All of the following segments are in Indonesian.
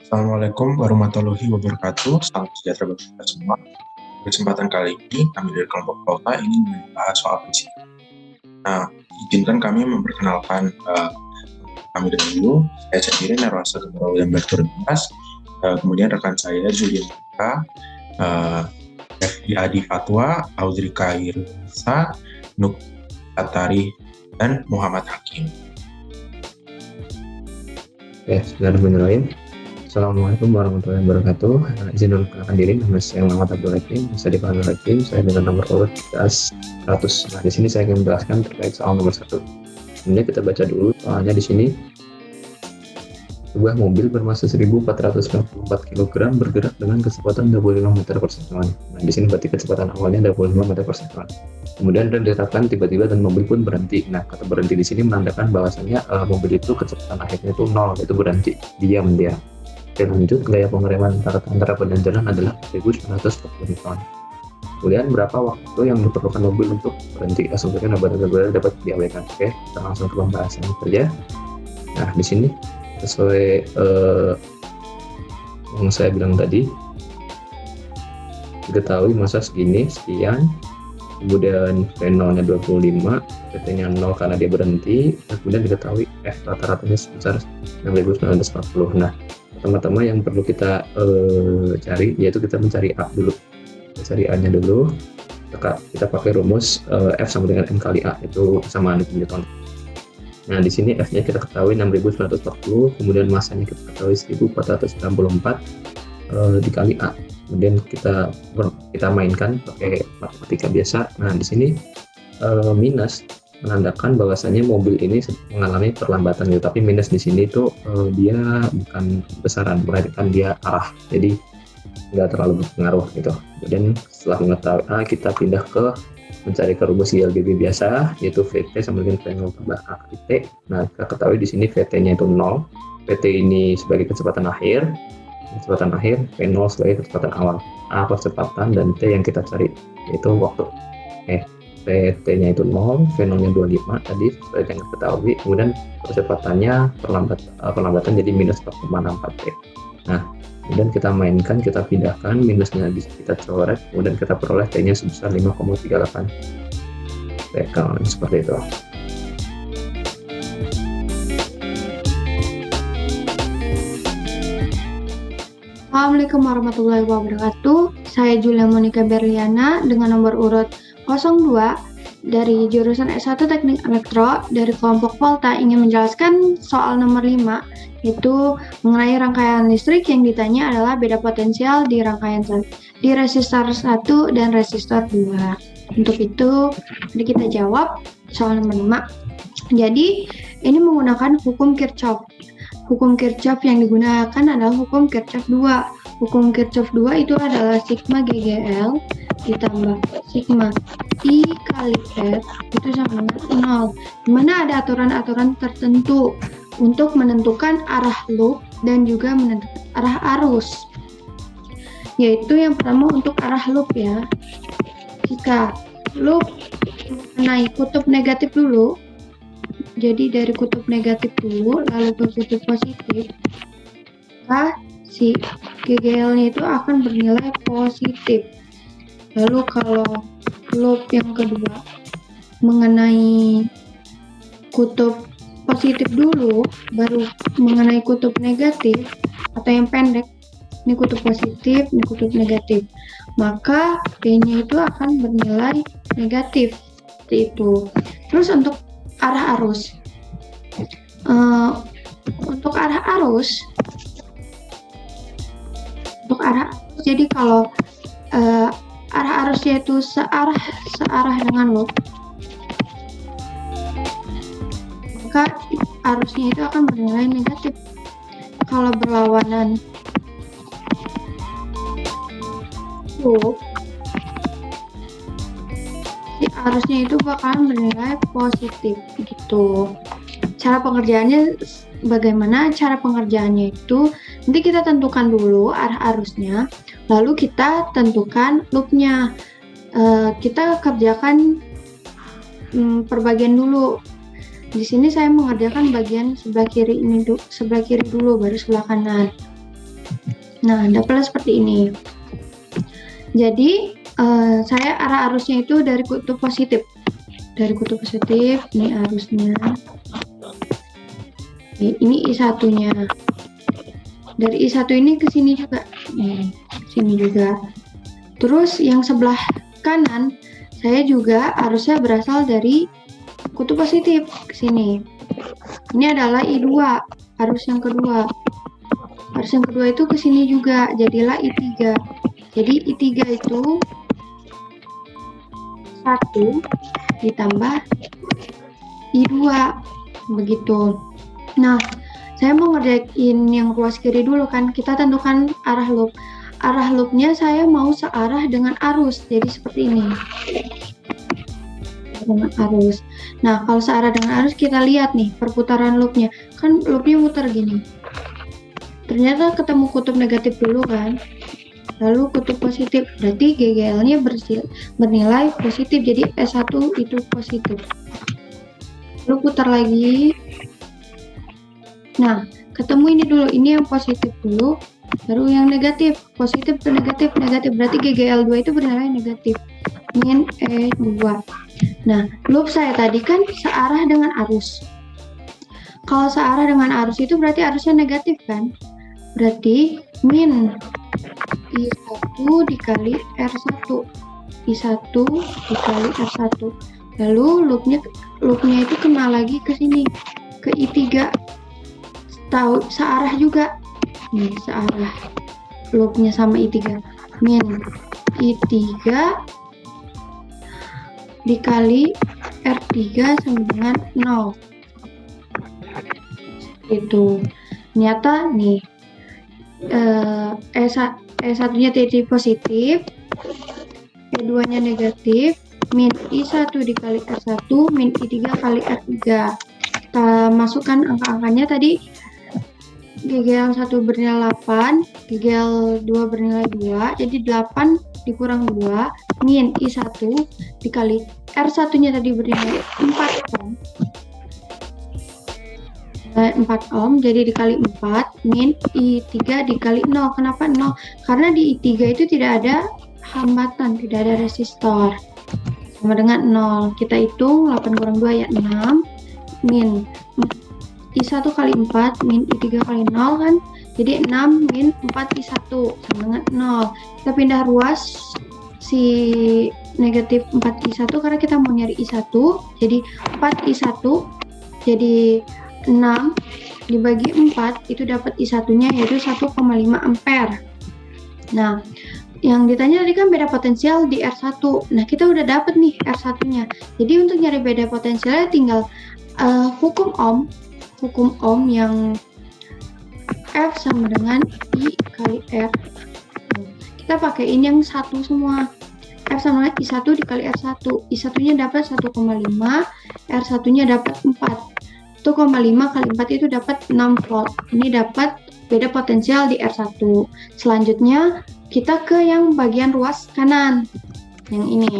Assalamualaikum warahmatullahi wabarakatuh. Salam sejahtera bagi kita semua. Pada kesempatan kali ini, kami dari kelompok Volta ingin membahas soal fisika. Nah, izinkan kami memperkenalkan kami dahulu. Saya sendiri Narwasa Ketua yang bertugas. Kemudian rekan saya Julian Ika, F.I. Adi Fatwa, Audrika Irsa, Nuk Atari, dan Muhammad Hakim. Sudah dimulai. Assalamualaikum warahmatullahi wabarakatuh. Izin dulu perkenalkan diri, nama saya Muhammad Abdul Hakim, bisa dipanggil Hakim. Saya dengan nomor urut 100. Nah, di sini saya ingin menjelaskan terkait soal nomor 1. Kemudian kita baca dulu soalnya di sini. Sebuah mobil bermasa 1494 kg bergerak dengan kecepatan 25 meter per sekon. Nah, di sini berarti kecepatan awalnya 25 meter per sekon. Kemudian diletakkan tiba-tiba dan mobil pun berhenti. Nah, kata berhenti di sini menandakan bahwasanya mobil itu kecepatan akhirnya itu 0, itu berhenti, diam dia. Dan lanjut, gaya pengereman antara badan jalan adalah 1940 Newton. Kemudian berapa waktu yang diperlukan mobil untuk berhenti? Asumsikan badan dapat diabaikan. Oke, kita langsung ke pembahasan saja. Nah, di sini sesuai yang saya bilang tadi, diketahui masa segini sekian, kemudian V0 nya 25, PT nya 0 karena dia berhenti, kemudian diketahui F rata-ratanya sebesar 1940. Nah, pertama-tama yang perlu kita cari yaitu kita mencari A dulu. Kita cari A nya dulu, kita pakai rumus F sama dengan M kali A, itu kesamaan Newton. Nah, di sini F nya kita ketahui 6940, kemudian masanya kita ketahui 1494 dikali A. Kemudian kita mainkan pakai matematika biasa. Nah, di sini minus menandakan bahwasanya mobil ini mengalami perlambatan gitu. Tapi minus di sini itu dia bukan besaran, berarti dia arah. Jadi nggak terlalu berpengaruh gitu. Kemudian setelah mengetahui A, kita pindah ke mencari ke rumus GLGB biasa, yaitu VT sama dengan V0 tambah A kali T. Nah, kita ketahui di sini VT-nya itu 0. VT ini sebagai kecepatan akhir, V0 sebagai kecepatan awal. A percepatan dan T yang kita cari, yaitu waktu. VT-nya itu 0, V0-nya 25 tadi sebagai yang kita ketahui. Kemudian percepatannya perlambatan jadi minus 4,64 T. Nah, kemudian kita mainkan, kita pindahkan, minusnya bisa kita coret, kemudian kita peroleh T-nya sebesar 5,38 T, seperti itu. Assalamualaikum warahmatullahi wabarakatuh. Saya Julia Monica Berliana dengan nomor urut 02 dari jurusan S1 Teknik Elektro dari kelompok Volta ingin menjelaskan soal nomor 5, yaitu mengenai rangkaian listrik. Yang ditanya adalah beda potensial di rangkaian di resistor 1 dan resistor 2. Untuk itu, mari kita jawab soal nomor 5. Jadi, ini menggunakan hukum Kirchhoff. Hukum Kirchhoff yang digunakan adalah hukum Kirchhoff 2. Hukum Kirchhoff 2 itu adalah sigma GGL ditambah sigma I kali F itu sama dengan 0, dimana ada aturan-aturan tertentu untuk menentukan arah loop dan juga menentukan arah arus. Yaitu yang pertama untuk arah loop ya. Jika loop mengenai kutub negatif dulu, jadi dari kutub negatif dulu lalu ke kutub positif, maka si GGL-nya itu akan bernilai positif. Lalu kalau loop yang kedua mengenai kutub positif dulu, baru mengenai kutub negatif atau yang pendek, ini kutub positif, ini kutub negatif, maka P-nya itu akan bernilai negatif, seperti itu. Terus untuk arah arus, jadi kalau arah arusnya itu searah dengan loop, maka arusnya itu akan bernilai negatif. Kalau berlawanan loop, si arusnya itu bakalan bernilai positif gitu. Cara pengerjaannya bagaimana? Cara pengerjaannya itu nanti kita tentukan dulu arah arusnya, lalu kita tentukan loopnya. Kita kerjakan perbagian dulu. Di sini saya mengerjakan bagian sebelah kiri ini sebelah kiri dulu, baru sebelah kanan. Nah, dapatlah seperti ini. Jadi saya arah arusnya itu dari kutub positif. Dari kutub positif, ini arusnya. Ini I1-nya. Dari I1 ini ke sini juga. Nih, sini juga. Terus yang sebelah kanan, saya juga arusnya berasal dari kutub positif ke sini. Ini adalah I2, arus yang kedua. Arus yang kedua itu ke sini juga, jadilah I3. Jadi I3 itu 1 ditambah I2, begitu. Nah, saya mau ngerjain yang ruas kiri dulu kan. Kita tentukan arah loop. Arah loopnya saya mau searah dengan arus, jadi seperti ini. Dengan arus. Nah, kalau searah dengan arus, kita lihat nih perputaran loopnya. Kan loopnya muter gini. Ternyata ketemu kutub negatif dulu kan. Lalu kutub positif, berarti GGL-nya bernilai positif, jadi S1 itu positif. Lalu putar lagi. Nah, ketemu ini dulu, ini yang positif dulu, baru yang negatif. Positif ke negatif, negatif, berarti GGL2 itu bernilai negatif. Min E2. Nah, loop saya tadi kan searah dengan arus. Kalau searah dengan arus itu berarti arusnya negatif kan? Berarti min I1 dikali R1. I1 dikali R1. Lalu loopnya itu kena lagi ke sini, ke I3. Tahu searah juga. Nih, searah. Loopnya sama I3. Min I3 dikali R3 sama dengan 0. Itu. Ternyata nih E1-nya titik positif, E2-nya negatif, min I1 dikali R1, min I3 kali R3. Kita masukkan angka-angkanya tadi. GGL 1 bernilai 8, GGL 2 bernilai 2, jadi 8 dikurang 2, min I1 dikali R1-nya tadi bernilai 4 ohm. 4 ohm, jadi dikali 4, min I3 dikali 0. Kenapa 0? Karena di I3 itu tidak ada hambatan, tidak ada resistor. Sama dengan 0. Kita hitung 8 kurang 2 ya 6, min I1 kali 4, min I3 kali 0 kan, jadi 6 min 4 I1 sama dengan 0. Kita pindah ruas si negatif 4 I1 karena kita mau nyari I1, jadi 4 I1 jadi 6 dibagi 4 itu dapat I1-nya yaitu 1,5 ampere. Nah, yang ditanya tadi kan beda potensial di R1. Nah, kita udah dapat nih R1-nya. Jadi untuk nyari beda potensialnya tinggal hukum ohm yang F sama dengan I kali R. Kita pakaiin yang satu semua. F sama dengan I1 dikali R1. I1-nya dapat 1,5, R1-nya dapat 4. 1,5 kali 4 itu dapat 6 volt. Ini dapat beda potensial di R1. Selanjutnya kita ke yang bagian ruas kanan. Yang ini.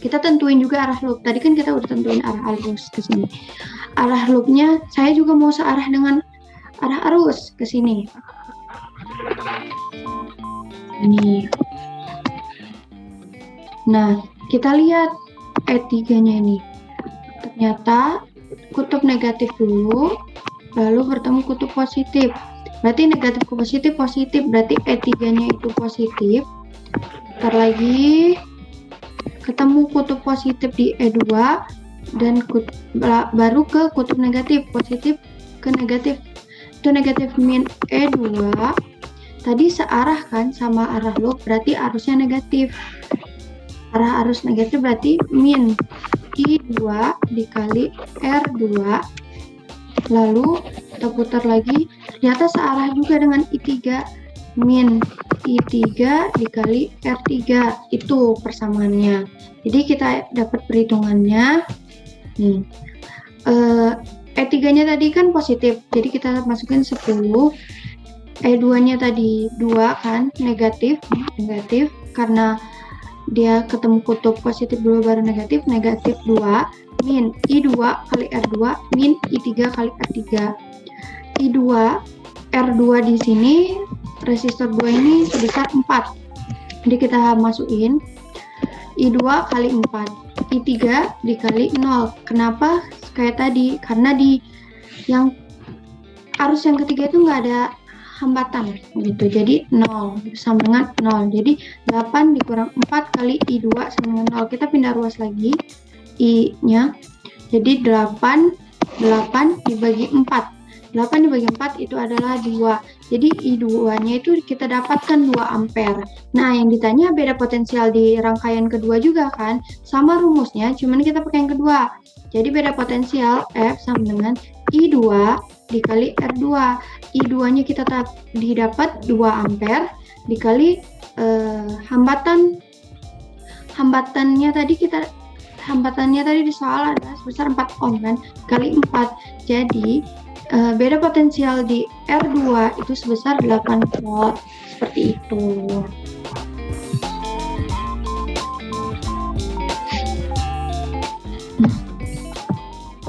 Kita tentuin juga arah loop. Tadi kan kita udah tentuin arah arus ke sini. Arah loopnya saya juga mau searah dengan arah arus ke sini. Ini. Nah, kita lihat E3-nya ini. Ternyata kutub negatif dulu, lalu bertemu kutub positif. Berarti negatif ke positif, positif. Berarti E3-nya itu positif. Ntar lagi ketemu kutub positif di E2 dan baru ke kutub negatif, positif ke negatif. Itu negatif min E2. Tadi searah kan sama arah loop, berarti arusnya negatif. Arah arus negatif berarti min I2 dikali R2. Lalu kita putar lagi, ternyata searah juga dengan I3, min I3 dikali R3. Itu persamaannya. Jadi kita dapat perhitungannya. Nih, E3-nya tadi kan positif, jadi kita masukin 10. E2-nya tadi 2 kan, negatif, karena dia ketemu kutub positif 2 baru negatif 2 min I2 kali R2 min I3 kali R3. I2 R2 di sini resistor 2 ini sebesar 4. Jadi kita masukin I2 kali 4, I3 dikali 0. Kenapa kayak tadi? Karena di yang arus yang ketiga itu nggak ada hambatan gitu. Jadi 0 sama dengan 0. Jadi 8 dikurang 4 kali I2 sama dengan 0. Kita pindah ruas lagi I-nya. Jadi 8 dibagi 4. 8 dibagi 4 itu adalah 2. Jadi I2-nya itu kita dapatkan 2 ampere. Nah, yang ditanya beda potensial di rangkaian kedua juga kan? Sama rumusnya, cuman kita pakai yang kedua. Jadi beda potensial F sama dengan I2 dikali R2. I2-nya kita didapat 2 ampere dikali hambatannya tadi di soal adalah sebesar 4 ohm kan, kali 4. Jadi beda potensial di R2 itu sebesar 8 volt. Seperti itu.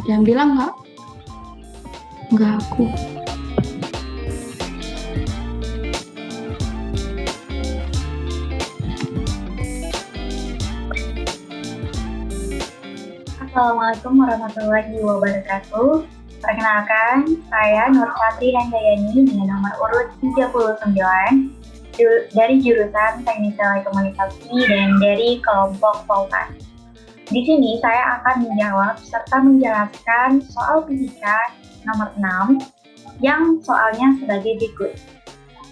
Jangan bilang nggak aku. Assalamualaikum warahmatullahi wabarakatuh. Perkenalkan, saya Nur Satri Handayani dengan nomor urut 39 dari jurusan Teknik Telekomunikasi dan dari kelompok Volta. Di sini saya akan menjawab serta menjelaskan soal fisika nomor 6 yang soalnya sebagai berikut.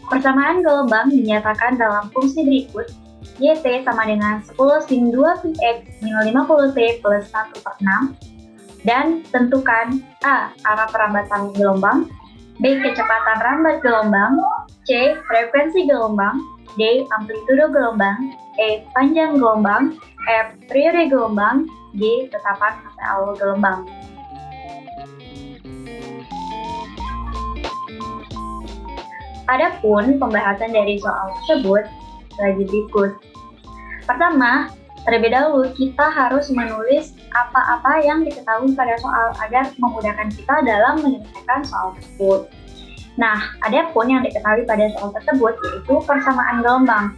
Persamaan gelombang dinyatakan dalam fungsi berikut. YT sama dengan 10 sin 2πx min 50t plus 1/6. Dan tentukan A. Arah perambatan gelombang, B. Kecepatan rambat gelombang, C. Frekuensi gelombang, D. Amplitudo gelombang, E. Panjang gelombang, F. Periode gelombang, G. Tetapan fase awal gelombang. Adapun pembahasan dari soal tersebut sebagai berikut. Pertama, terlebih dahulu kita harus menulis apa-apa yang diketahui pada soal agar memudahkan kita dalam menyelesaikan soal tersebut. Nah, adapun yang diketahui pada soal tersebut yaitu persamaan gelombang.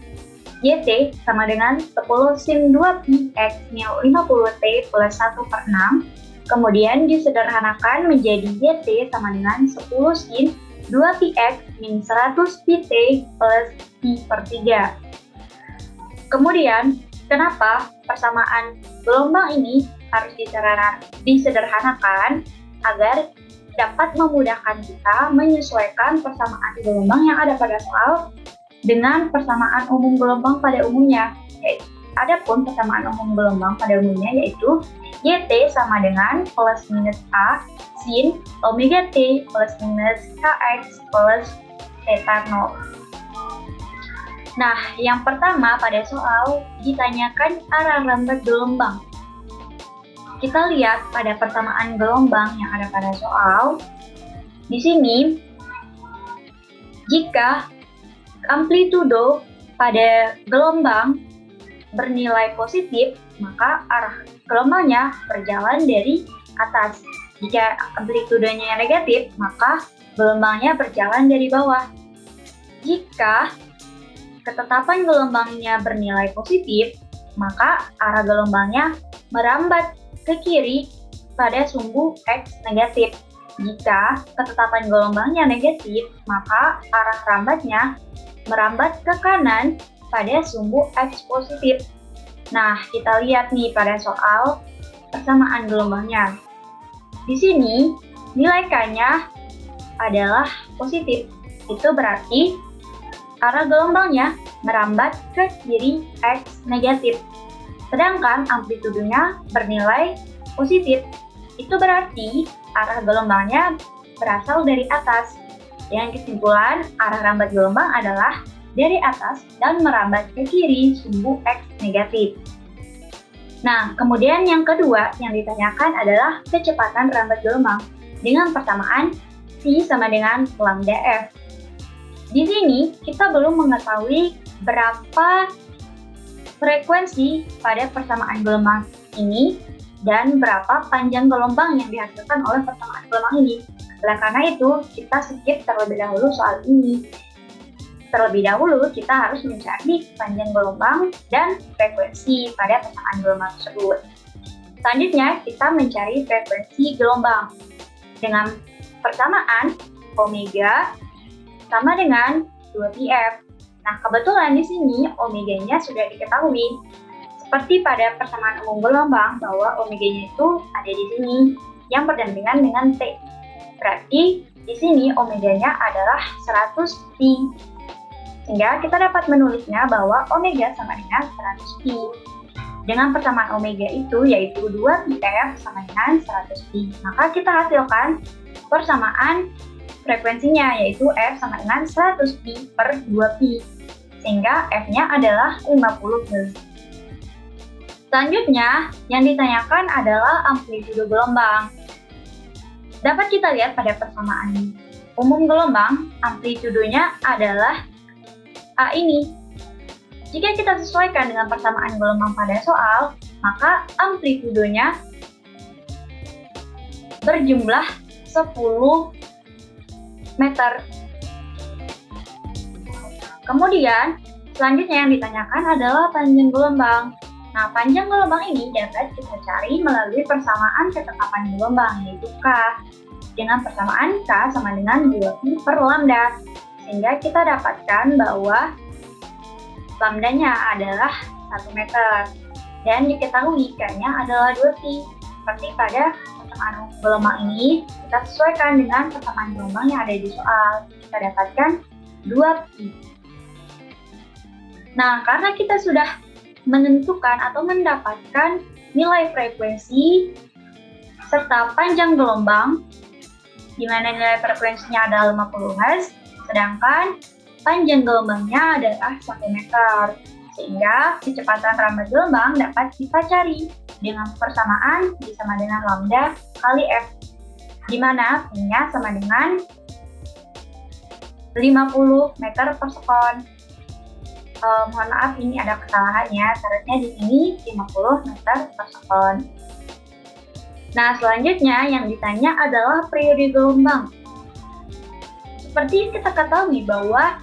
YT sama dengan 10 sin 2πx min 50t plus 1/6. Kemudian disederhanakan menjadi YT sama dengan 10 sin 2πx min 100pt plus pi/3. Kemudian, kenapa persamaan gelombang ini harus disederhanakan agar dapat memudahkan kita menyesuaikan persamaan gelombang yang ada pada soal dengan persamaan umum gelombang pada umumnya. Adapun persamaan umum gelombang pada umumnya yaitu YT sama dengan plus minus A sin omega T plus minus KX plus theta 0. Nah, yang pertama pada soal ditanyakan arah rambat gelombang. Kita lihat pada persamaan gelombang yang ada pada soal. Di sini, jika amplitudo pada gelombang bernilai positif, maka arah gelombangnya berjalan dari atas. Jika amplitudenya negatif, maka gelombangnya berjalan dari bawah. Jika ketetapan gelombangnya bernilai positif, maka arah gelombangnya merambat ke kiri pada sumbu X negatif. Jika ketetapan gelombangnya negatif, maka arah rambatnya merambat ke kanan pada sumbu X positif. Nah, kita lihat nih pada soal persamaan gelombangnya. Di sini, nilai K-nya adalah positif. Itu berarti arah gelombangnya merambat ke kiri X negatif. Sedangkan amplitudenya bernilai positif. Itu berarti arah gelombangnya berasal dari atas. Dengan kesimpulan, arah rambat gelombang adalah dari atas dan merambat ke kiri sumbu X negatif. Nah, kemudian yang kedua yang ditanyakan adalah kecepatan rambat gelombang dengan persamaan C sama dengan lambda F. Di sini kita belum mengetahui berapa frekuensi pada persamaan gelombang ini dan berapa panjang gelombang yang dihasilkan oleh persamaan gelombang ini. Oleh karena itu, kita skip terlebih dahulu soal ini. Terlebih dahulu, kita harus mencari panjang gelombang dan frekuensi pada persamaan gelombang tersebut. Selanjutnya, kita mencari frekuensi gelombang dengan persamaan omega sama dengan 2πf. Nah, kebetulan di sini omeganya sudah diketahui. Seperti pada persamaan umum gelombang bahwa omeganya itu ada di sini yang berdampingan dengan T. Berarti di sini omeganya adalah 100π. Sehingga kita dapat menulisnya bahwa omega sama dengan 100π. Dengan persamaan omega itu yaitu 2πf sama dengan 100π. Maka kita hasilkan persamaan frekuensinya yaitu F sama dengan 100π per 2π. Sehingga F-nya adalah 50 Hz. Selanjutnya, yang ditanyakan adalah amplitudo gelombang. Dapat kita lihat pada persamaan umum gelombang, amplitudonya adalah A ini. Jika kita sesuaikan dengan persamaan gelombang pada soal, maka amplitudonya berjumlah 10 meter. Kemudian, selanjutnya yang ditanyakan adalah panjang gelombang. Nah, panjang gelombang ini dapat kita cari melalui persamaan ketetapan gelombang, yaitu K. Dengan persamaan K sama dengan 2π per lambda. Sehingga kita dapatkan bahwa lambdanya adalah 1 meter. Dan diketahui K-nya adalah 2π. Seperti pada persamaan gelombang ini, kita sesuaikan dengan persamaan gelombang yang ada di soal. Kita dapatkan 2π. Nah, karena kita sudah menentukan atau mendapatkan nilai frekuensi serta panjang gelombang, di mana nilai frekuensinya adalah 50 Hz, sedangkan panjang gelombangnya adalah 1 meter. Sehingga kecepatan rambat gelombang dapat kita cari dengan persamaan sama dengan lambda kali F, di mana P-nya sama dengan 50 meter per sekon. Mohon maaf, ini ada kesalahannya. Syaratnya di sini 50 meter per sekon. Nah, selanjutnya yang ditanya adalah periode gelombang. Seperti kita ketahui bahwa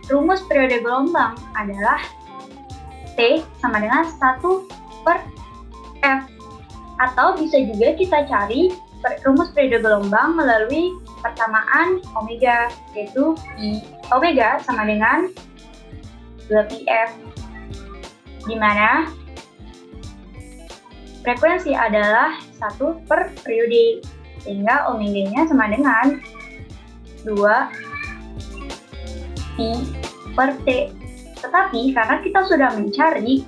rumus periode gelombang adalah T sama dengan 1 per F. Atau bisa juga kita cari rumus periode gelombang melalui persamaan omega, yaitu I omega sama dengan 2πf, di mana frekuensi adalah 1 per periode, sehingga omeganya sama dengan 2π per T. Tetapi karena kita sudah mencari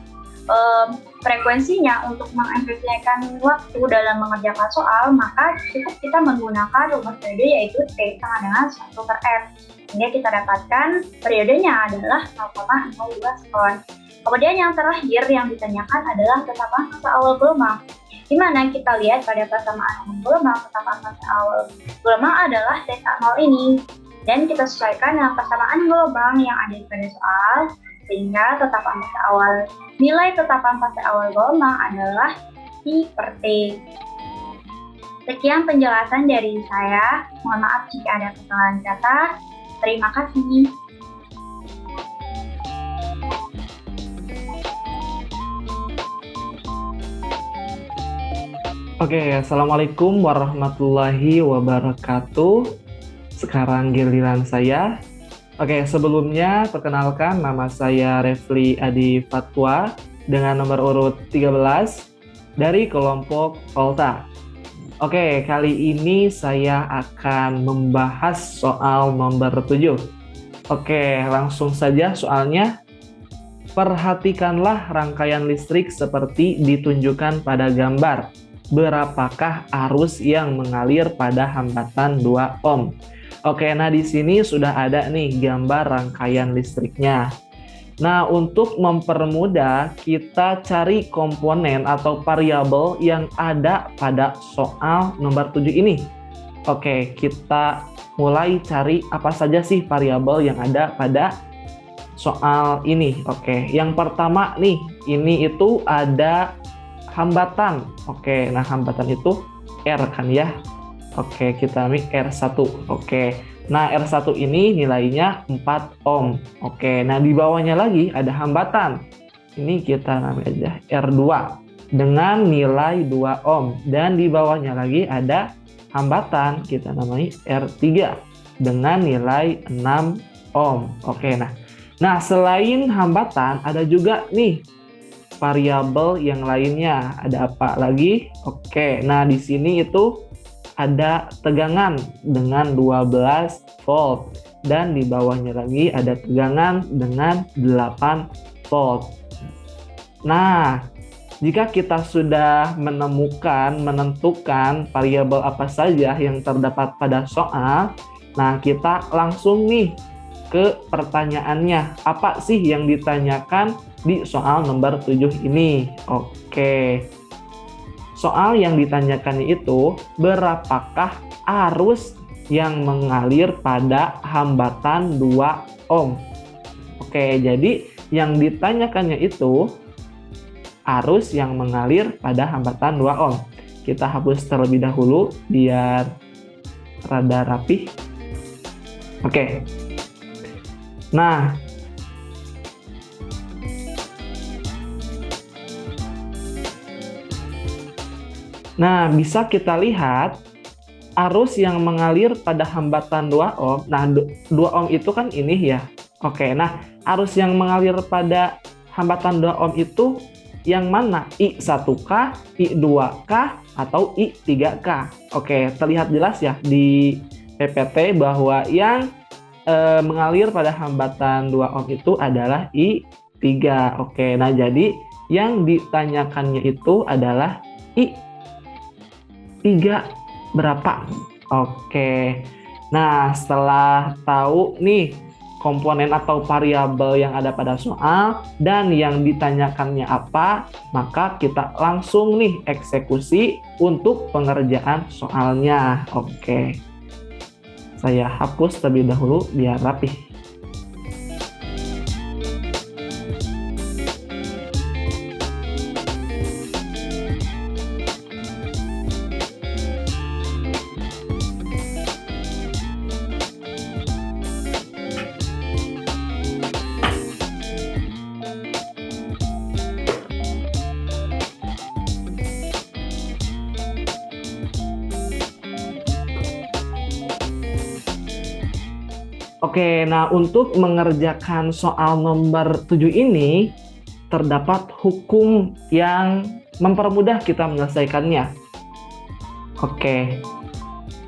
frekuensinya untuk mengefisienkan waktu dalam mengerjakan soal, maka cukup kita menggunakan rumus periode yaitu T sama dengan 1 per F. Sehingga kita dapatkan periodenya adalah 0,02 sekon. Kemudian yang terakhir yang ditanyakan adalah ketetapan fase awal gelombang. Di mana kita lihat pada persamaan umum gelombang, ketetapan fase awal gelombang adalah T0 ini. Dan kita sesuaikan dengan persamaan gelombang yang ada pada soal, sehingga nilai tetapan fase awal gelombang adalah I per T. Sekian penjelasan dari saya. Mohon maaf jika ada kesalahan kata. Terima kasih. Oke, Assalamualaikum warahmatullahi wabarakatuh. Sekarang giliran saya. Oke, sebelumnya perkenalkan nama saya Refli Adi Fatwa dengan nomor urut 13 dari kelompok Volta. Oke, kali ini saya akan membahas soal nomor 7. Oke, langsung saja soalnya. Perhatikanlah rangkaian listrik seperti ditunjukkan pada gambar. Berapakah arus yang mengalir pada hambatan 2 ohm? Oke, nah di sini sudah ada nih gambar rangkaian listriknya. Nah, untuk mempermudah, kita cari komponen atau variabel yang ada pada soal nomor 7 ini. Oke, kita mulai cari apa saja sih variabel yang ada pada soal ini. Oke, yang pertama nih, ini itu ada hambatan. Oke, nah hambatan itu R kan ya. Oke, kita ambil R1. Oke, nah R1 ini nilainya 4 ohm. Oke, nah di bawahnya lagi ada hambatan. Ini kita namanya aja R2 dengan nilai 2 ohm. Dan di bawahnya lagi ada hambatan, kita namai R3 dengan nilai 6 ohm. Oke, nah selain hambatan ada juga nih variabel yang lainnya. Ada apa lagi? Oke, nah di sini itu ada tegangan dengan 12 volt dan di bawahnya lagi ada tegangan dengan 8 volt. Nah, jika kita sudah menentukan variabel apa saja yang terdapat pada soal, nah kita langsung nih ke pertanyaannya. Apa sih yang ditanyakan di soal nomor 7 ini? Oke. Soal yang ditanyakannya itu, berapakah arus yang mengalir pada hambatan 2 ohm? Oke, jadi yang ditanyakannya itu arus yang mengalir pada hambatan 2 ohm. Kita hapus terlebih dahulu biar rada rapih. Oke. Nah, bisa kita lihat arus yang mengalir pada hambatan 2 ohm. Nah, 2 ohm itu kan ini ya. Oke, nah arus yang mengalir pada hambatan 2 ohm itu yang mana? I1K, I2K, atau I3K? Oke, terlihat jelas ya di PPT bahwa yang mengalir pada hambatan 2 ohm itu adalah I3. Oke, nah jadi yang ditanyakannya itu adalah I3 berapa? Oke, nah setelah tahu nih komponen atau variabel yang ada pada soal dan yang ditanyakannya apa, maka kita langsung nih eksekusi untuk pengerjaan soalnya. Oke, saya hapus terlebih dahulu biar rapih. Oke, nah untuk mengerjakan soal nomor 7 ini terdapat hukum yang mempermudah kita menyelesaikannya. Oke,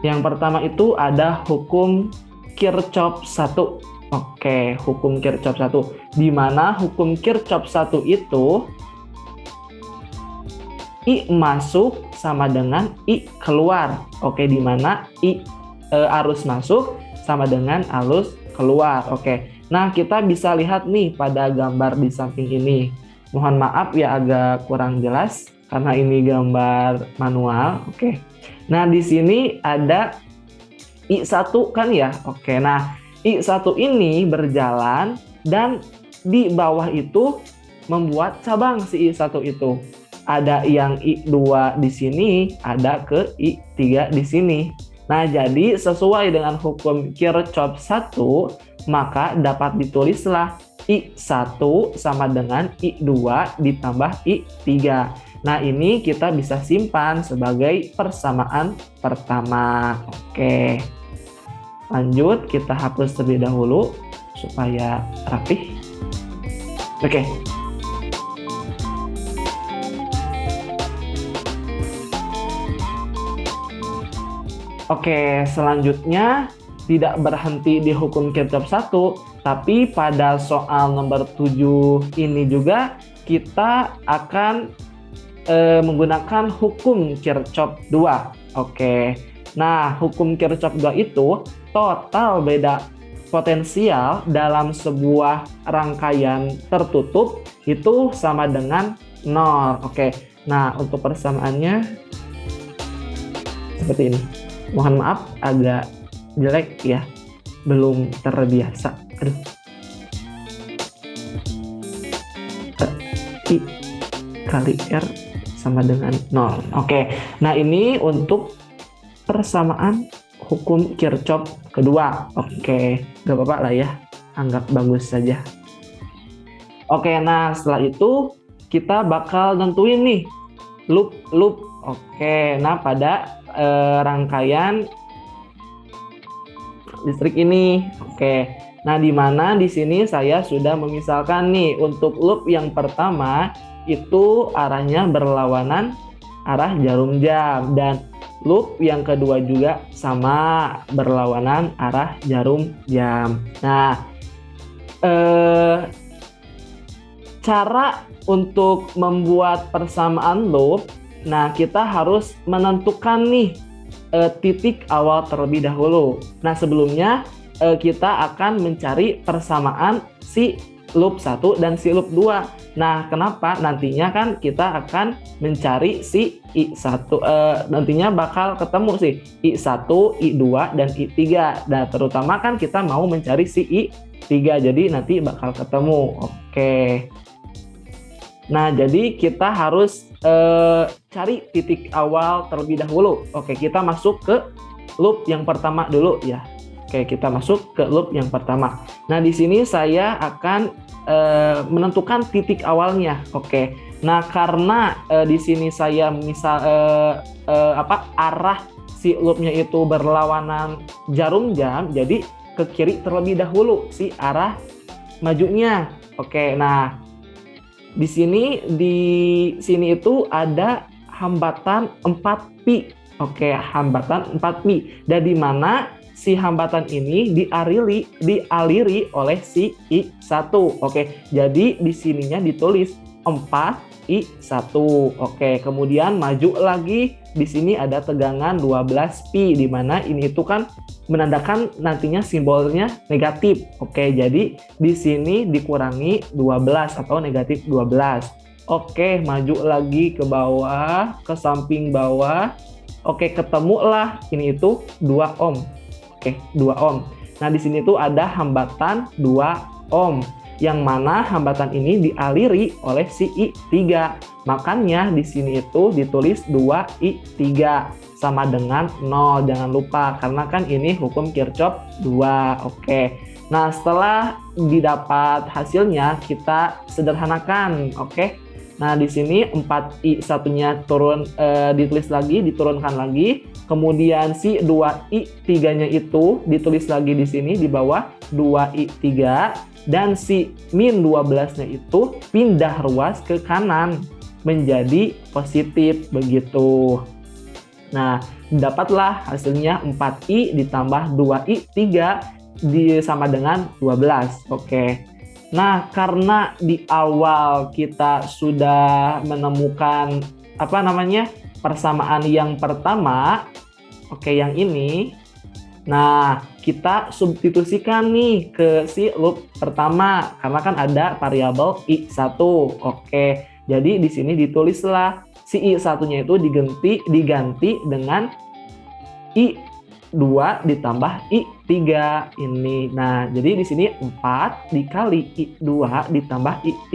yang pertama itu ada hukum Kirchhoff 1. Oke, hukum Kirchhoff 1. Di mana hukum Kirchhoff 1 itu I masuk sama dengan I keluar. Oke, di mana arus masuk sama dengan arus keluar. Oke, nah kita bisa lihat nih pada gambar di samping ini. Mohon maaf ya agak kurang jelas karena ini gambar manual. Oke, nah di sini ada I1 kan ya. Oke, nah I1 ini berjalan dan di bawah itu membuat cabang si I1 itu. Ada yang I2 di sini, ada ke I3 di sini. Nah, jadi sesuai dengan hukum Kirchhoff 1, maka dapat ditulislah I1 sama dengan I2 ditambah I3. Nah, ini kita bisa simpan sebagai persamaan pertama. Oke. Lanjut, kita hapus terlebih dahulu supaya rapih. Oke. Oke, selanjutnya tidak berhenti di hukum Kirchhoff 1, tapi pada soal nomor 7 ini juga kita akan menggunakan hukum Kirchhoff 2. Oke, nah hukum Kirchhoff 2 itu total beda potensial dalam sebuah rangkaian tertutup itu sama dengan 0. Oke, nah untuk persamaannya seperti ini. Mohon maaf agak jelek ya, belum terbiasa. Aduh. I kali R sama dengan 0. Oke, nah ini untuk persamaan hukum Kirchhoff kedua. Oke, gak apa-apa lah ya, anggap bagus saja. Oke, nah setelah itu kita bakal nentuin nih loop. Oke, nah pada rangkaian listrik ini. Oke, nah di mana di sini saya sudah memisalkan nih untuk loop yang pertama itu arahnya berlawanan arah jarum jam, dan loop yang kedua juga sama berlawanan arah jarum jam. Nah, cara untuk membuat persamaan loop, nah kita harus menentukan nih titik awal terlebih dahulu. Nah, sebelumnya kita akan mencari persamaan si loop 1 dan si loop 2. Nah, kenapa? Nantinya kan kita akan mencari si I1, nantinya bakal ketemu sih I1, I2, dan I3. Nah, terutama kan kita mau mencari si I3, jadi nanti bakal ketemu. Oke. Nah, jadi kita harus cari titik awal terlebih dahulu. Oke, kita masuk ke loop yang pertama dulu ya. Oke, kita masuk ke loop yang pertama. Nah, di sini saya akan menentukan titik awalnya. Oke. Nah, karena di sini saya misal arah si loopnya itu berlawanan jarum jam, jadi ke kiri terlebih dahulu si arah majunya. Oke. Nah, di sini itu ada hambatan 4pi. Oke, hambatan 4pi. Dan di mana si hambatan ini dialiri oleh si I1. Oke, jadi di sininya ditulis 4I1. Oke, kemudian maju lagi, di sini ada tegangan 12pi, di mana ini itu kan menandakan nantinya simbolnya negatif. Oke, jadi di sini dikurangi 12 atau negatif 12. Oke, maju lagi ke bawah, ke samping bawah. Oke, ketemulah ini itu 2 ohm. Oke, 2 ohm. Nah, di sini tuh ada hambatan 2 ohm, yang mana hambatan ini dialiri oleh si I3. Makanya di sini itu ditulis 2I3 sama dengan 0. Jangan lupa, karena kan ini hukum Kirchhoff 2. Oke. Nah, setelah didapat hasilnya, kita sederhanakan. Oke. Nah, di sini 4I1-nya diturunkan lagi. Kemudian si 2I3-nya itu ditulis lagi di sini di bawah 2I3, dan si min 12-nya itu pindah ruas ke kanan menjadi positif begitu. Nah, dapatlah hasilnya 4I ditambah 2I3 sama dengan 12. Oke. Nah, karena di awal kita sudah menemukan persamaan yang pertama, oke, yang ini. Nah, kita substitusikan nih ke si loop pertama, karena kan ada variabel I1. Oke, jadi di sini ditulislah si I1-nya itu diganti dengan I2 ditambah I3 ini. Nah, jadi di sini 4 dikali I2 ditambah I3,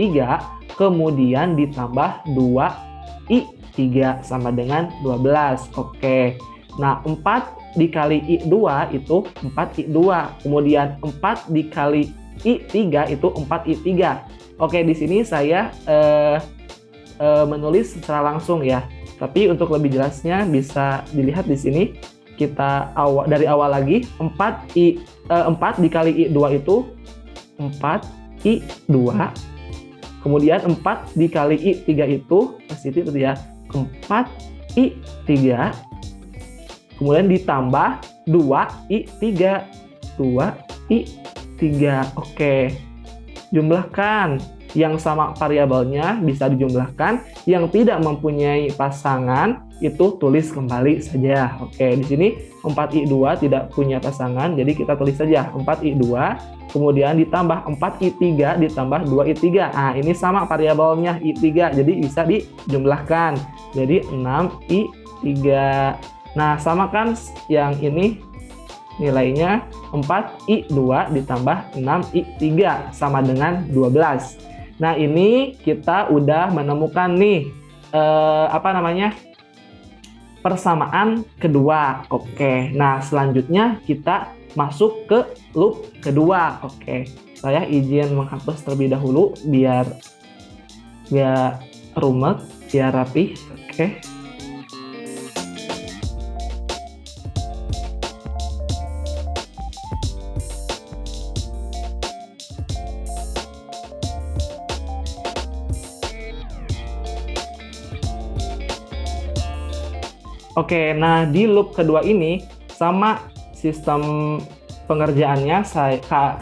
kemudian ditambah 2I3 sama dengan 12. Oke. Nah, 4 dikali I2 itu 4I2. Kemudian 4 dikali I3 itu 4I3. Oke, di sini saya menulis secara langsung ya. Tapi untuk lebih jelasnya bisa dilihat di sini. Kita dari awal lagi, 4 dikali I2 itu 4I2. Kemudian 4 dikali I3 itu positif itu ya, 4I3. Kemudian ditambah 2I3. 2I3. Oke. Jumlahkan. Yang sama variabelnya bisa dijumlahkan. Yang tidak mempunyai pasangan itu tulis kembali saja. Oke, di sini 4I2 tidak punya pasangan, jadi kita tulis saja 4I2. Kemudian ditambah 4I3 ditambah 2I3. Nah, ini sama variabelnya I3, jadi bisa dijumlahkan. Jadi 6I3. Nah, sama kan yang ini nilainya 4I2 ditambah 6I3 sama dengan 12. Nah, ini kita udah menemukan nih persamaan kedua. Oke. Nah, selanjutnya kita masuk ke loop kedua. Oke. Saya izin menghapus terlebih dahulu biar rumet, biar rapi. Oke. Oke, nah di loop kedua ini sama sistem pengerjaannya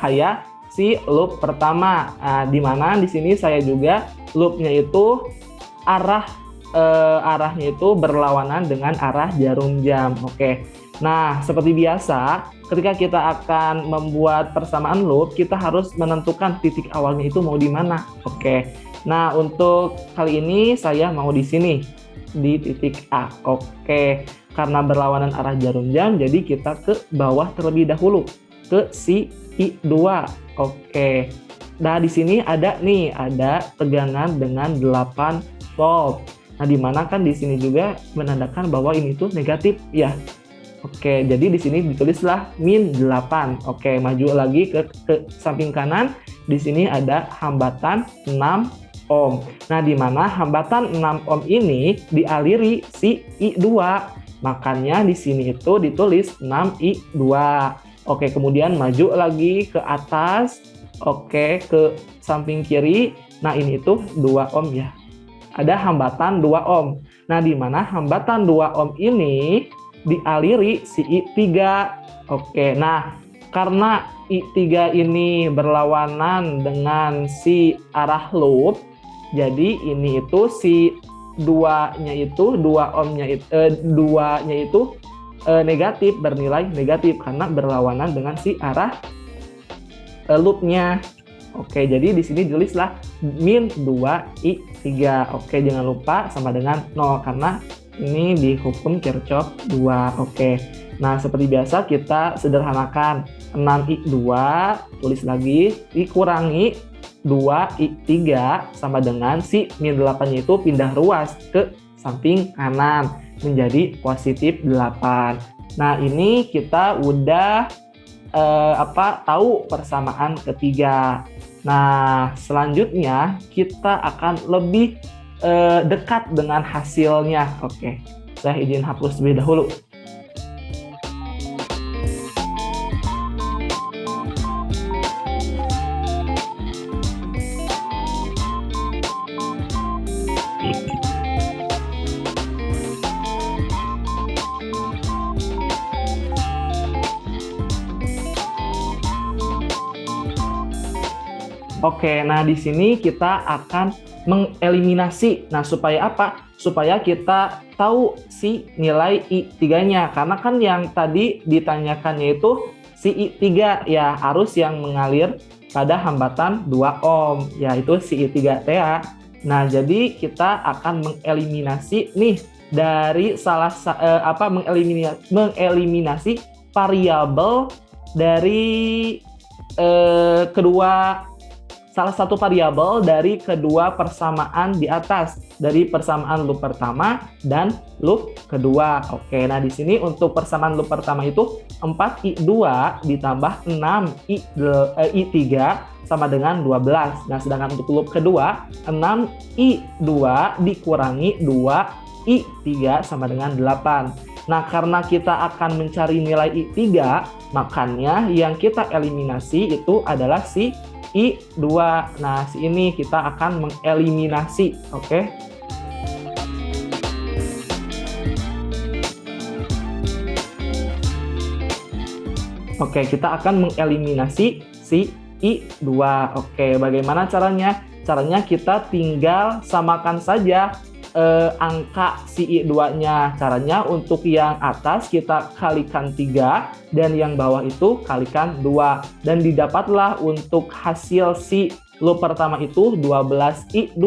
kayak si loop pertama. Nah, di mana di sini saya juga loopnya itu arahnya itu berlawanan dengan arah jarum jam. Oke. Nah, seperti biasa, ketika kita akan membuat persamaan loop, kita harus menentukan titik awalnya itu mau di mana. Oke. Nah, untuk kali ini saya mau di sini, di titik A. Oke, karena berlawanan arah jarum jam, jadi kita ke bawah terlebih dahulu, ke si I2. Oke. Nah, di sini ada tegangan dengan 8 volt. Nah, di mana kan di sini juga menandakan bahwa ini tuh negatif ya. Oke, jadi di sini ditulislah -8. Oke, maju lagi ke samping kanan. Di sini ada hambatan 6 ohm. Nah, di mana hambatan 6 ohm ini dialiri si I2. Makanya di sini itu ditulis 6I2. Oke, kemudian maju lagi ke atas. Oke, ke samping kiri. Nah, ini itu 2 ohm ya. Ada hambatan 2 ohm. Nah, di mana hambatan 2 ohm ini dialiri si I3. Oke, nah karena I3 ini berlawanan dengan si arah loop, jadi ini itu si 2-nya itu negatif, bernilai negatif karena berlawanan dengan si arah loopnya. Oke, jadi di sini tulislah -2I3. Oke, jangan lupa sama dengan 0 karena ini di hukum Kirchhoff 2. Oke. Nah, seperti biasa kita sederhanakan. 6I2 tulis lagi dikurangi 2I3 sama dengan si -8-nya itu pindah ruas ke samping kanan menjadi +8. Nah, ini kita udah tahu persamaan ketiga. Nah, selanjutnya kita akan lebih dekat dengan hasilnya. Oke, saya izin hapus terlebih dahulu. Oke, nah di sini kita akan mengeliminasi. Nah, supaya apa? Supaya kita tahu si nilai I3-nya. Karena kan yang tadi ditanyakannya itu si I3 ya, arus yang mengalir pada hambatan 2 ohm, yaitu si I3 TA. Nah, jadi kita akan mengeliminasi nih dari mengeliminasi variabel dari salah satu variabel dari kedua persamaan di atas, dari persamaan loop pertama dan loop kedua. Oke, nah di sini untuk persamaan loop pertama itu 4I2 ditambah 6I3 sama dengan 12. Nah, sedangkan untuk loop kedua 6I2 dikurangi 2I3 sama dengan 8. Nah, karena kita akan mencari nilai I3, makanya yang kita eliminasi itu adalah si I2. Nah, ini kita akan mengeliminasi. Oke. Oke, kita akan mengeliminasi si I2. Oke, bagaimana caranya? Caranya kita tinggal samakan saja angka si I2-nya. Caranya untuk yang atas kita kalikan 3 dan yang bawah itu kalikan 2. Dan didapatlah untuk hasil si loop pertama itu 12I2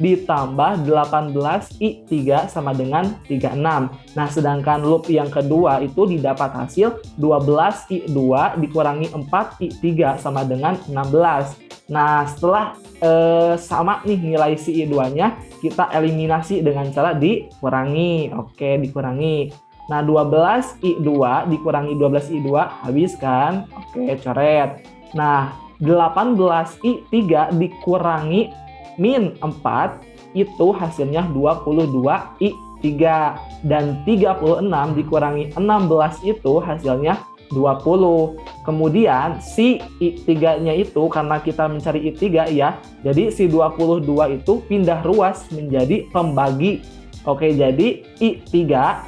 ditambah 18I3 sama dengan 36. Nah, sedangkan loop yang kedua itu didapat hasil 12I2 dikurangi 4I3 sama dengan 16. Nah, setelah sama nih nilai si I2-nya, kita eliminasi dengan cara dikurangi. Oke, dikurangi. Nah, 12 I2 dikurangi 12 I2 habis kan? Oke, coret. Nah, 18 I3 dikurangi min 4 itu hasilnya 22 I3. Dan 36 dikurangi 16 itu hasilnya 20. Kemudian si I3-nya itu karena kita mencari I3 ya, jadi si 22 itu pindah ruas menjadi pembagi. Oke, jadi I3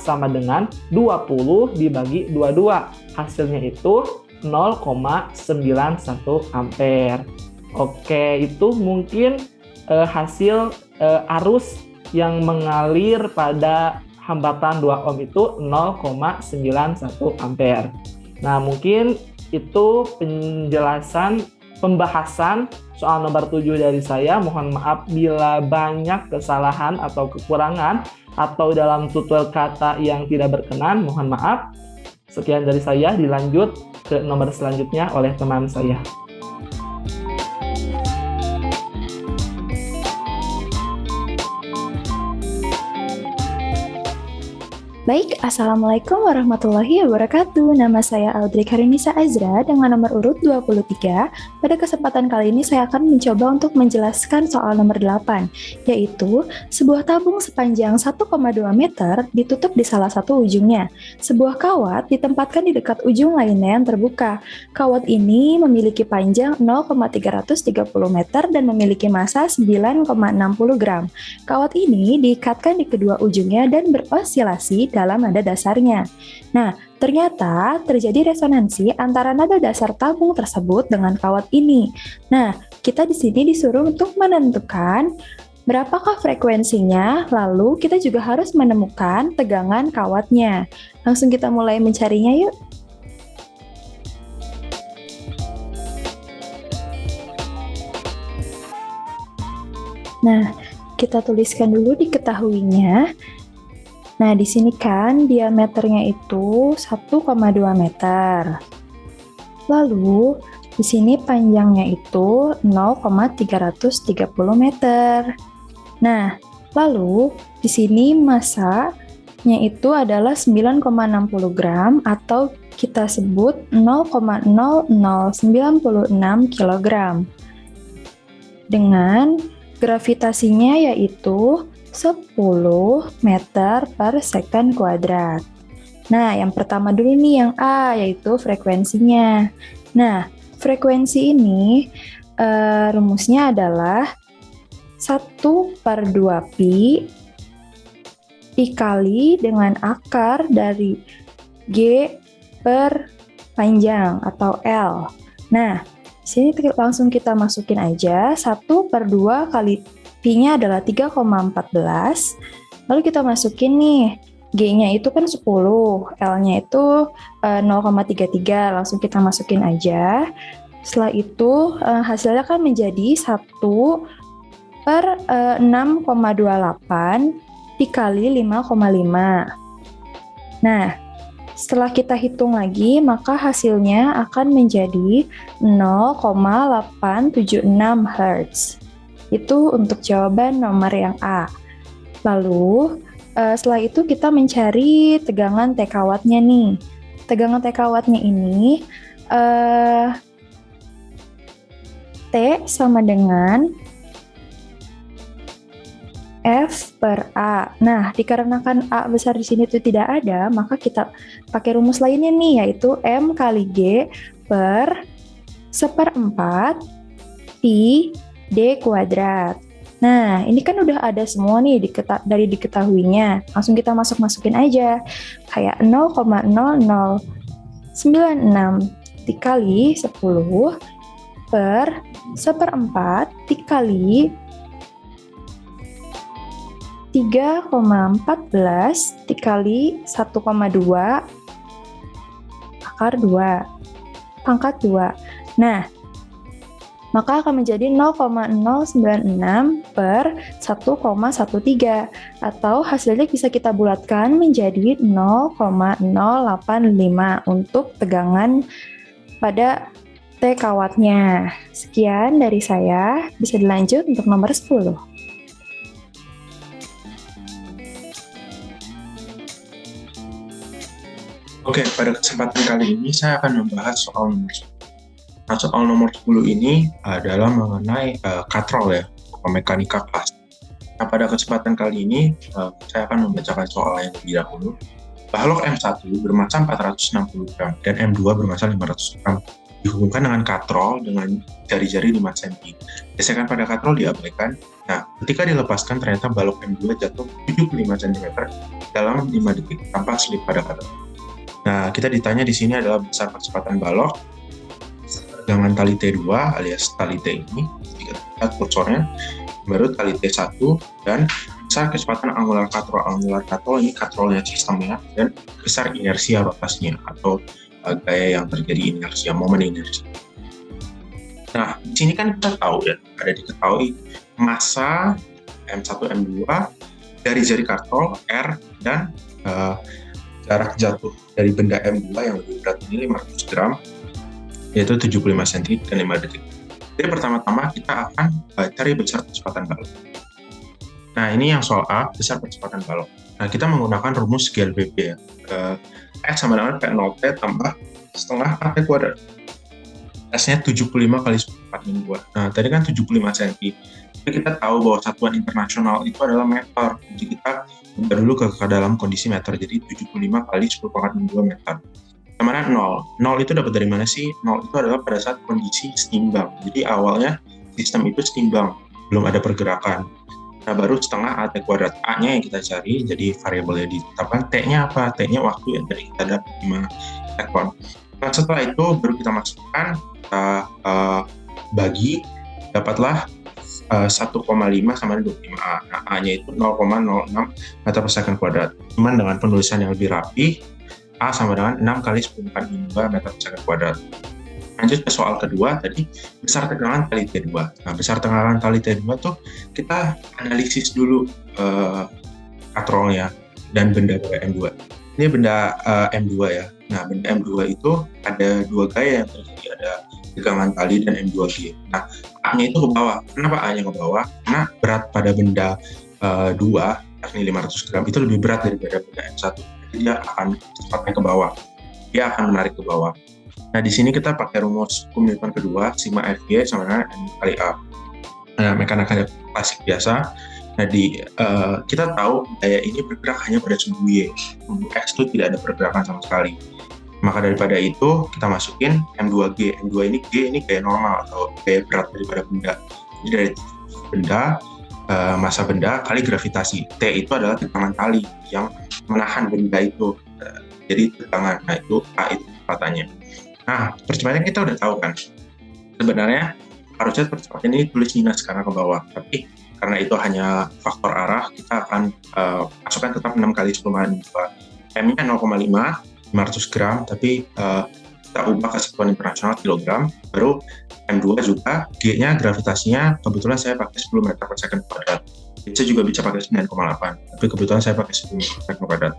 sama dengan 20 dibagi 22. Hasilnya itu 0,91 ampere. Oke, itu mungkin hasil arus yang mengalir pada hambatan 2 ohm itu 0,91 ampere. Nah, mungkin itu penjelasan pembahasan soal nomor 7 dari saya. Mohon maaf bila banyak kesalahan atau kekurangan atau dalam tutur kata yang tidak berkenan, mohon maaf. Sekian dari saya, dilanjut ke nomor selanjutnya oleh teman saya. Baik, Assalamualaikum warahmatullahi wabarakatuh. Nama saya Audrey Karinisa Azra dengan nomor urut 23. Pada kesempatan kali ini saya akan mencoba untuk menjelaskan soal nomor 8, yaitu sebuah tabung sepanjang 1,2 meter ditutup di salah satu ujungnya. Sebuah kawat ditempatkan di dekat ujung lainnya yang terbuka. Kawat ini memiliki panjang 0,330 meter dan memiliki massa 9,60 gram. Kawat ini diikatkan di kedua ujungnya dan berosilasi dalam nada dasarnya. Nah, ternyata terjadi resonansi antara nada dasar tabung tersebut dengan kawat ini. Nah, kita di sini disuruh untuk menentukan berapakah frekuensinya, lalu kita juga harus menemukan tegangan kawatnya. Langsung kita mulai mencarinya yuk. Nah, kita tuliskan dulu diketahuinya. Nah, di sini kan diameternya itu 1,2 meter. Lalu, di sini panjangnya itu 0,330 meter. Nah, lalu di sini massanya itu adalah 9,60 gram atau kita sebut 0,0096 kilogram. Dengan gravitasinya yaitu 10 meter per second kuadrat. Nah, yang pertama dulu nih yang A, yaitu frekuensinya. Nah, frekuensi ini rumusnya adalah 1/2 pi dikali dengan akar dari G per panjang atau L. Nah, sini langsung kita masukin aja 1/2 kali Pi-nya adalah 3,14. Lalu kita masukin nih, G-nya itu kan 10, L-nya itu 0,33. Langsung kita masukin aja. Setelah itu hasilnya kan menjadi 1/6,28 dikali 5,5. Nah, setelah kita hitung lagi, maka hasilnya akan menjadi 0,876 Hz. Itu untuk jawaban nomor yang A. Lalu, setelah itu kita mencari tegangan T kawatnya nih. Tegangan T kawatnya ini, T sama dengan F per A. Nah, dikarenakan A besar di sini itu tidak ada, maka kita pakai rumus lainnya nih, yaitu M kali G per 1/4 Pi D kuadrat. Nah, ini kan udah ada semua nih dari diketahuinya. Langsung kita masukin aja. Kayak 0,0096 dikali 10 per 1/4 dikali 3,14 dikali 1,2 akar 2 pangkat 2. Nah, maka akan menjadi 0,096 per 1,13 atau hasilnya bisa kita bulatkan menjadi 0,085 untuk tegangan pada T kawatnya. Sekian dari saya, bisa dilanjut untuk nomor 10. Oke, pada kesempatan kali ini saya akan membahas soal nomor 10. Nah, soal nomor 10 ini adalah mengenai katrol ya, atau mekanika kelas. Nah, pada kesempatan kali ini saya akan membacakan soal yang lebih dahulu. Balok M1 bermassa 460 gram dan M2 bermassa 500 gram dihubungkan dengan katrol dengan jari-jari 5 cm. Gesekan pada katrol diabaikan. Nah, ketika dilepaskan ternyata balok M2 jatuh 75 cm dalam 5 detik tanpa slip pada katrol. Nah, kita ditanya di sini adalah besar percepatan balok, tegangan tali T2 alias tali T ini, kita kursornya, baru tali T1, dan besar kecepatan angular katrol. Angular katrol ini katrolnya sistemnya, dan besar inersia rotasinya atau gaya yang terjadi inersia, momen inersia. Nah, di sini kan kita tahu ya, ada diketahui massa M1, M2 dari jari katrol R dan jarak jatuh dari benda M2 yang lebih berat ini 500 gram, yaitu 75 cm dan 5 detik. Jadi pertama-tama kita akan cari besar percepatan balok. Nah, ini yang soal A, besar percepatan balok. Nah, kita menggunakan rumus GLBB ya. S sama dengan P0T tambah setengah AT kuadrat. S-nya 75 kali 10 2. Nah, tadi kan 75 cm. Tapi kita tahu bahwa satuan internasional itu adalah meter. Jadi kita buka dulu ke dalam kondisi meter. Jadi 75 kali 10 pangkat 2 meter. Sama 0. 0 itu dapat dari mana sih? 0 itu adalah pada saat kondisi seimbang. Jadi awalnya sistem itu seimbang, belum ada pergerakan. Nah, baru setengah AT kuadrat. A-nya yang kita cari, jadi variabel yang ditetapkan. T-nya apa? T-nya waktu yang tadi kita dapat 5 sekon. Nah, setelah itu baru kita masukkan, kita bagi, dapatlah 1,5 sama 25A. Nah, A-nya itu 0,06 meter per second kuadrat. Cuman dengan penulisan yang lebih rapi, A sama dengan 6 kali 10 pangkat 2 meter per second kuadrat. Lanjut ke soal kedua, tadi besar tegangan tali T2. Nah, besar tegangan tali T2 tuh kita analisis dulu katrolnya dan benda M2. Ini benda M2 ya. Nah, benda M2 itu ada dua gaya yang terjadi, ada tegangan tali dan M2G. Nah, A-nya itu ke bawah. Kenapa A-nya ke bawah? Karena berat pada benda 2, yakni 500 gram, itu lebih berat daripada benda M1. Jadi dia akan cepatnya ke bawah. Dia akan menarik ke bawah. Nah, di sini kita pakai rumus hukum Newton kedua, sigma Fg sama dengan M kali A. Nah, mekanika klasik biasa. Nah, kita tahu gaya ini bergerak hanya pada sumbu Y. Sumbu X itu tidak ada pergerakan sama sekali. Maka daripada itu, kita masukin M2G. M2 ini G ini gaya normal atau gaya berat daripada benda. Jadi dari benda, massa benda kali gravitasi. T itu adalah tegangan tali yang menahan benda itu. Jadi tegangan, nah itu A itu kecepatannya. Nah, percepatan kita udah tahu kan. Sebenarnya harusnya percepatan ini tulis minus karena ke bawah. Tapi karena itu hanya faktor arah, kita akan masukkan tetap 6 kali 10 pangkat 2. M-nya 0,5, 500 gram, tapi kita ubah ke satuan internasional kilogram. Baru M2 juga, G-nya gravitasinya kebetulan saya pakai 10 meter per second kuadrat. Saya juga bisa pakai 9,8, tapi kebetulan saya pakai 10 meter per second kuadrat.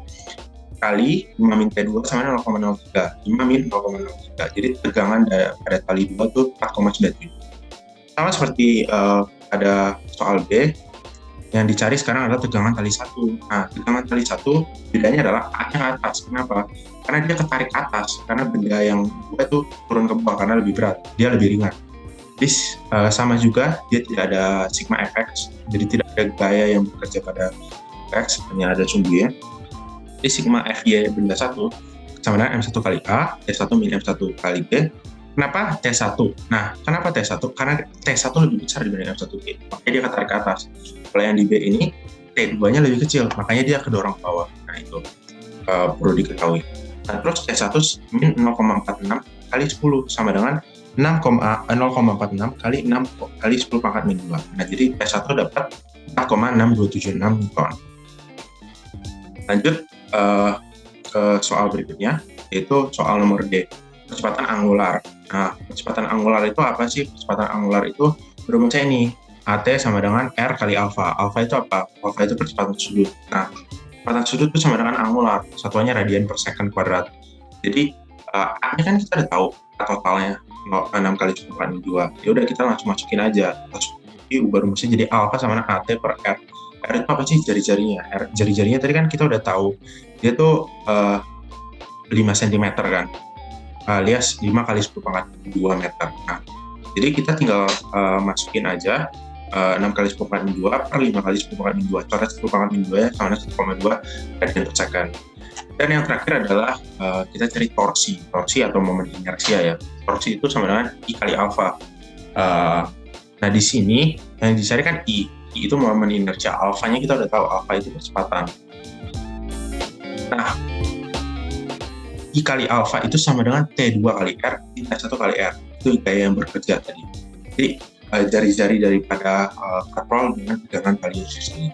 Kali 5 min T2 sama 0,03. 5 min 0,03. Jadi tegangan pada tali 2 itu 4,97. Sama seperti pada soal B, yang dicari sekarang adalah tegangan tali 1. Nah, tegangan tali 1 bedanya adalah A-nya atas. Kenapa? Karena dia ketarik atas. Karena benda yang 2 itu turun ke bawah karena lebih berat. Dia lebih ringan. Jadi sama juga, dia tidak ada sigma Fx. Jadi tidak ada gaya yang bekerja pada Fx, hanya ada sumbunya. Jadi sigma Fy benda 1 sama dengan M1 kali A, T1 min M1 kali B. Kenapa T1? Nah, kenapa T1? Karena T1 lebih besar dibanding M1G, makanya dia ketarik ke atas. Kalau yang di B ini, T2-nya lebih kecil, makanya dia kedorong ke bawah. Nah, itu perlu diketahui. Nah, terus T1 min 0,46 kali 10 sama dengan 0,46 kali 6 kali 10 pangkat min 2. Nah, jadi T1 dapat 4,6276 Newton. Lanjut ke soal berikutnya, yaitu soal nomor D, percepatan angular. Nah, percepatan angular itu apa sih? Percepatan angular itu rumusnya ini, AT sama dengan R kali alfa. Alfa itu apa? Alfa itu percepatan sudut. Nah, percepatan sudut itu sama dengan angular, satuannya radian per second kuadrat. Jadi, A-nya kan kita udah tahu totalnya. 6 kali 10 pangkat min 2. Ya udah kita langsung masukin aja. Ubah rumusnya jadi alfa sama dengan AT per R. R itu apa sih? Jari-jarinya. Jari-jarinya tadi kan kita udah tahu. Dia tuh 5 cm kan. Alias 5 kali 10 pangkat 2 meter. Nah, jadi kita tinggal masukin aja 6 kali 10 pangkat min 2 per 5 kali 10 pangkat min 2. Coret 10 pangkat min 2 ya sama dengan 1,2 radian per second. Dan yang terakhir adalah kita cari torsi atau momen inersia ya. Torsi itu sama dengan I kali alfa. Nah di sini yang dicari kan I itu momen inersia, alfanya kita udah tahu, alfa itu kecepatan. Nah I kali alfa itu sama dengan T2 kali R T1 kali R, itu gaya yang bekerja tadi. Jadi jari-jari daripada katrol dengan tegangan kali ini.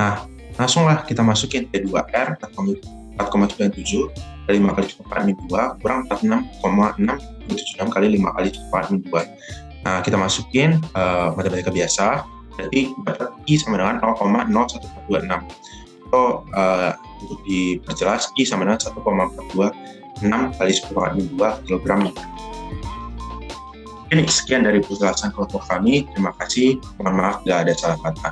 Nah langsunglah kita masukin T2R 4,97 kali 5 kali 10 pangkat min 2 kurang 46,676 kali 5 kali 10 pangkat min 2. Nah, kita masukin matematika biasa, berarti I sama dengan 0,0126. Atau untuk diperjelas, I sama dengan 1,426 kali 10 pangkat min 2 kilogram. Ini sekian dari penjelasan kelompok kami. Terima kasih. Mohon maaf bila ada salah kata.